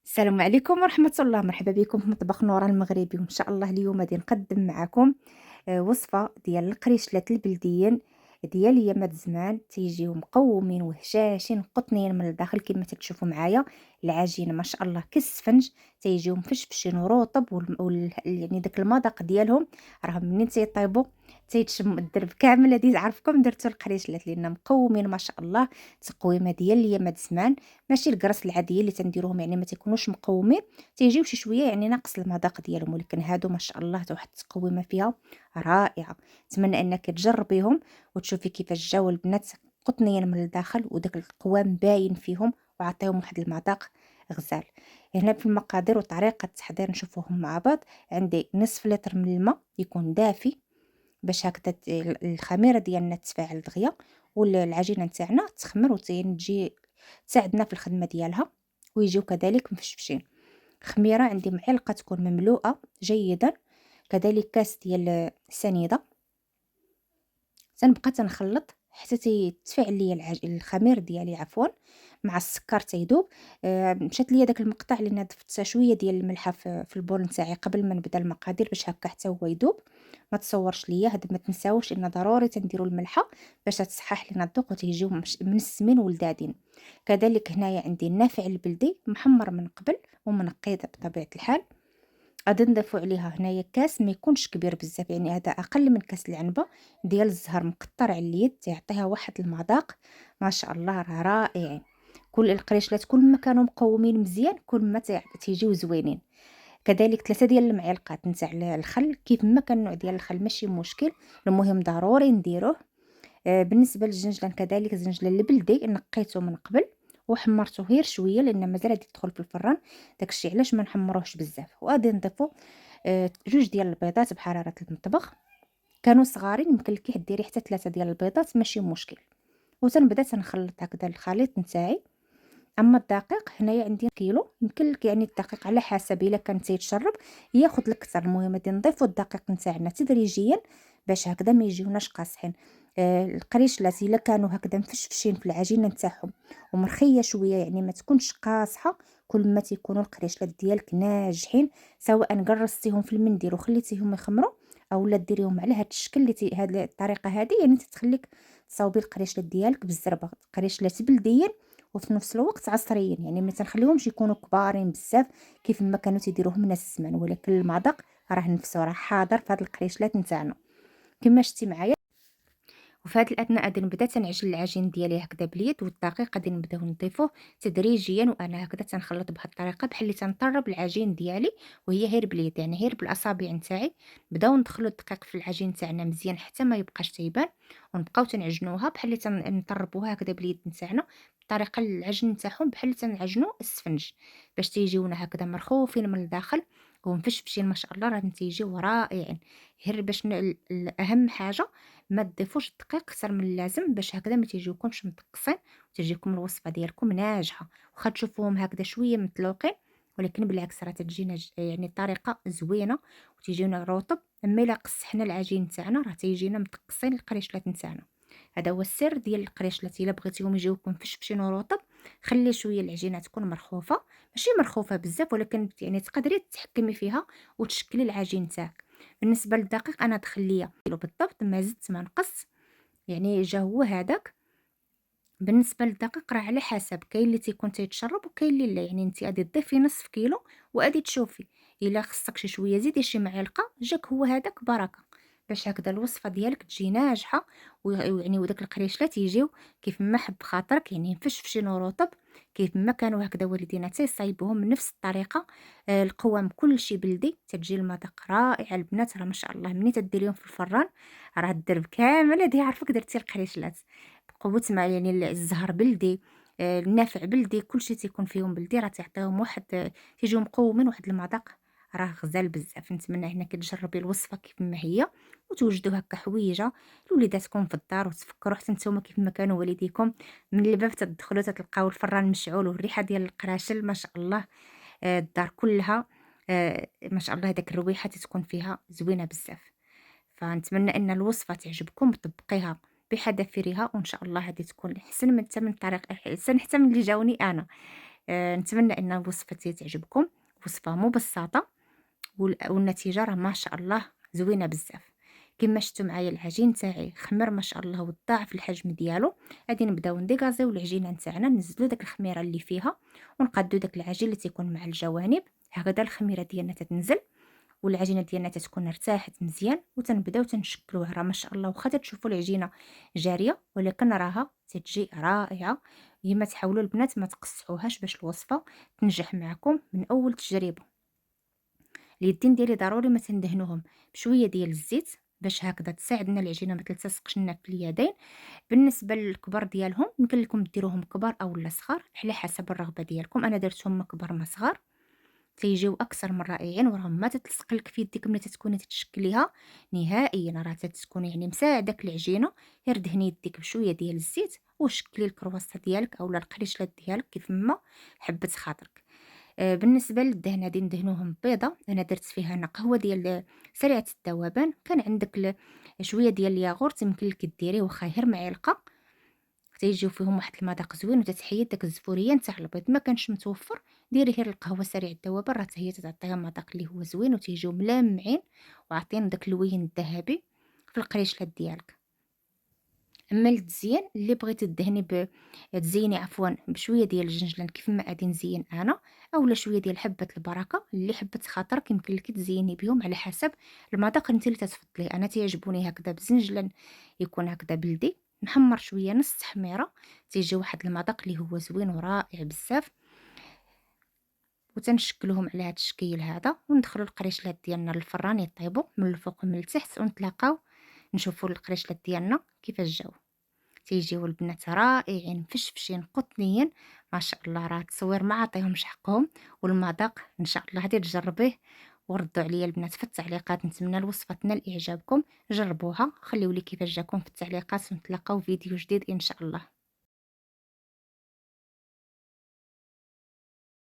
السلام عليكم ورحمة الله، مرحبا بكم في مطبخ نورة المغربي. وإن شاء الله اليوم غادي نقدم معكم وصفة ديال القريشلات البلديين ديال يامات زمان، تيجيو مقومين وهشاشين قطنين من الداخل كما تتشوفوا معايا. العجين ما شاء الله كالسفنج، تيجيو مفشفشين ورطب يعني داك المذاق ديالهم راه منين تيطيبوا تيتشم الدرب كامل. هادي عرفكم درتو القريشلات لان مقومين ما شاء الله، تقويمه ديال يامات زمان، ماشي القرص العاديين اللي تنديروهم يعني ما تيكونوش مقومين، تيجيو شي شويه يعني ناقص المذاق ديالهم، ولكن هادو ما شاء الله واحد التقويمه فيها رائعه. نتمنى انك تجربيهم وتشوفي كيفاش جاو البنات قطنيين من الداخل وداك القوام باين فيهم، وعطيهم واحد المذاق غزال. هنا في المقادير وطريقه التحضير نشوفوهم مع بعض. عندي نصف لتر من الماء يكون دافي باش هكذا الخميره ديالنا تفاعل دغيا والعجينه نتاعنا تخمر وتجي تساعدنا في الخدمه ديالها، ويجيو كذلك مفشفشين. خميره عندي معلقه تكون مملوءه جيدا، كذلك كاس ديال السنيده. تنبقى تنخلط حتى تتفاعل ليا الخمير ديالي عفوا مع السكر تيذوب. مشات ليا داك المقطع لان ضفت شويه ديال الملحه في البول نتاعي قبل ما نبدا المقادير باش هكا حتى هو يذوب. ما تصورش ليا هاد، ما تنساوش ان ضروري تنديروا الملحه باش تصحح لنا الذوق وتيجيو منسمين ولذاذين. كذلك هنايا عندي النافع البلدي محمر من قبل ومنقي بطبيعه الحال. غادي نضيفو عليها هنايا كاس ما يكونش كبير بزاف، يعني هذا اقل من كاس العنبه ديال الزهر مقطر على اليد، تيعطيها واحد المذاق ما شاء الله راه رائعين. كل القريشلات كل ما كانوا مقومين مزيان كل ما تيجيو زوينين. كذلك 3 ديال المعالق نتاع الخل، كيف ما كان النوع ديال الخل ماشي مشكل، المهم ضروري نديروه. بالنسبه للجنجلان كذلك الزنجلان البلدي نقيته من قبل وحمرته غير شويه لان مازال غادي يدخل في الفران، داكشي علاش ما نحمروهش بزاف. وغادي نضيفو 2 ديال البيضات بحراره المطبخ، كانوا صغارين يمكن لك ديري حتى 3 ديال البيضات ماشي مشكل. وتنبدا تنخلط هكذا الخليط نتاعي. اما الدقيق هنايا عندي كيلو، يمكن لك يعني الدقيق على حسب الا كان تيتشرب ياخذ لك اكثر. المهم غادي نضيفوا الدقيق نتاعنا تدريجيا باش هكذا ما يجيوناش قاصحين. القريشلات الا كانوا هكذا مفشفشين في العجينه نتاعهم ومرخيه شويه يعني ما تكونش قاصحه، كل ما تيكونوا القريشلات ديالك ناجحين، سواء قرصتيهم في المنديل وخليتيهم يخمروا او لا ديريهم على هذا الشكل اللي هاد الطريقه هذه يعني تتخليك تصاوبي القريشلات ديالك بالزربه. قريشلات بلديين وفي نفس الوقت عصريين، يعني ما تنخليهمش يكونوا كبارين بزاف كيف ما كانوا تيديروهم ناس الزمان، ولكن المذاق راه نفسه راه حاضر في هاد القريشلات نتاعنا كما شتي معايا. وفي هاد الاثناء غادي نبدا تنعجن العجين ديالي هكذا باليد، والدقيق غادي نبداو نضيفوه تدريجيا، وانا هكذا تنخلط بهاد الطريقه بحال اللي تنطرب العجين ديالي وهي غير باليد، يعني غير بالاصابع نتاعي. نبداو ندخلو الدقيق في العجين تاعنا مزيان حتى ما يبقاش تيبان، ونبقاو تنعجنوها بحال اللي تنطربوها هكذا باليد نتاعنا بطريقه العجن نتاعهم بحال اللي تنعجنو السفنج، باش تيجيونا هكذا مرخوفين من الداخل ومفشفشين ما شاء الله، راه تيجيو رائعين. غير باش اهم حاجه ما تضيفوش الدقيق اكثر من اللازم باش هكذا ما تيجيوكمش مدقسين وتجيكم الوصفه ديالكم ناجحه. واخا تشوفوهم هكذا شويه متلوقين، ولكن بالعكس راه تجينا يعني طريقه زوينه وتجينا رطب. اما الا قصحنا العجين تاعنا راه تيجينا مدقسين القريشلات نتاعنا. هذا هو السر ديال القريشلات، الا بغيتيهم يجيوكم فشفشين ورطب خلي شويه العجينه تكون مرخوفه، ماشي مرخوفه بزاف ولكن يعني تقدري تتحكمي فيها وتشكلي العجين تاعك. بالنسبه للدقيق انا دخل ليا كيلو بالضبط، ما زدت ما نقص، يعني جا هو هذاك. بالنسبه للدقيق راه على حسب، كاين اللي تيكون تيتشرب وكاين اللي لا، يعني انت غادي تضيفي نصف كيلو وغادي تشوفي الا خصك شي شويه زيدي شي معلقه، جاك هو هذاك بركه باش هكذا الوصفه ديالك تجي ناجحه. ويعني وداك القريشلات يجيو كيف ما حب خاطرك، يعني مفشفشين ورطب كيف ما كانوا هكذا والدينا تيصايبوهم من نفس الطريقه. القوام كلشي بلدي، تتجي المذاق رائع. البنات راه ما شاء الله ملي تديريهم في الفران راه الدرب كامل غادي يعرفك درتي القريشلات بقوة ما، يعني الزهر بلدي، النافع بلدي، كلشي تيكون فيهم بلدي، راه تيعطيهم واحد تيجيو مقومين واحد المذاق راه غزال بزاف. نتمنى انك تجربي الوصفه كيف ما هي وتوجدوا هكا حويجه لوليداتكم في الدار، وتفكروا حتى نتوما كيف ما كانوا والديكم من الباب تدخلوا تلقاو الفران مشعول والريحه ديال القراشل ما شاء الله. الدار كلها ما شاء الله هذاك الرويحه تتكون فيها زوينه بزاف. فنتمنى ان الوصفه تعجبكم طبقيها بحذافيرها، وان شاء الله هذه تكون احسن من حتى من طريق احسن حتى من اللي جاوني انا. نتمنى ان الوصفه تعجبكم، وصفه مبسطه والنتيجه راه ما شاء الله زوينه بزاف. كما شفتوا معايا العجين تاعي خمر ما شاء الله وضاعف الحجم ديالو. غادي نبداو نديكازيو العجينه نتاعنا، ننزلوا داك الخميره اللي فيها ونقادو داك العجين اللي تيكون مع الجوانب. هكذا الخميره ديالنا تتنزل والعجينه ديالنا تتكون ارتاحت مزيان، وتنبداو تنشكلوها. راه ما شاء الله واخا تشوفوا العجينه جاريه ولكن راها تتجي رائعه. ديما تحاولوا البنات ما تقصحوهاش باش الوصفه تنجح معكم من اول تجربه. اليدين ديالي ضروري ما تندهنوهم بشويه ديال الزيت باش هكذا تساعدنا العجينه ما تلتصقش لنا في اليدين. بالنسبه للكبر ديالهم يمكن لكم ديروهم كبار او لا صغار على حسب الرغبه ديالكم. انا درتهم ما كبار ما صغار، تيجيو اكثر من رائعين، وراهم ما تتلصق لك في يديك ملي تتكوني تتشكليها نهائيا. راه تتكون يعني مساعدك العجينه. غير دهني يديك بشويه ديال الزيت وشكلي الكرواسه ديالك اولا القريشلات ديالك كيف ما حبت خاطرك. بالنسبه للدهن غادي ندهنوهم بيضه. انا درت فيها انا قهوه ديال سريعه الذوبان. كان عندك شويه ديال الياغورت يمكن لك ديريه واخا غير معلقه، تيجيو فيهم واحد المذاق زوين وتتحيد داك الزفوريه نتاع البيض. ما كانش متوفر ديري غير القهوه سريع الذوبان، راه حتى هي تعطيها مذاق اللي هو زوين وتيجيو ملامعين وعاطين داك اللوين الذهبي في القريشلات ديالك. اما للتزيين اللي بغيتي تزيني عفوا بشويه ديال الجنجلان كيف ما غادي نزين انا، اولا شويه ديال حبه البركه اللي حبت خاطرك يمكن لك تزيني بهم على حسب المذاق انت اللي تتفضليه. انا تيعجبوني هكذا بزنجلان يكون هكذا بلدي محمر شويه نص تحميره، تيجي واحد المذاق اللي هو زوين ورائع بزاف. وتنشكلهم على هذا الشكل هذا وندخلوا القريشلات ديالنا للفران يطيبوا من الفوق ومن التحت، ونتلاقاو نشوفوا القريشلات ديالنا كيفاش جاو. تيجيو البنات رائعين مفشفشين قطنيين ما شاء الله. راه التصوير ما عطيهمش حقهم، والمذاق ان شاء الله غادي تجربيه وردوا عليا البنات في التعليقات. نتمنى الوصفه تنال اعجابكم، جربوها خليوا لي كيفاش جاكم في التعليقات، ونتلاقاو فيديو جديد ان شاء الله.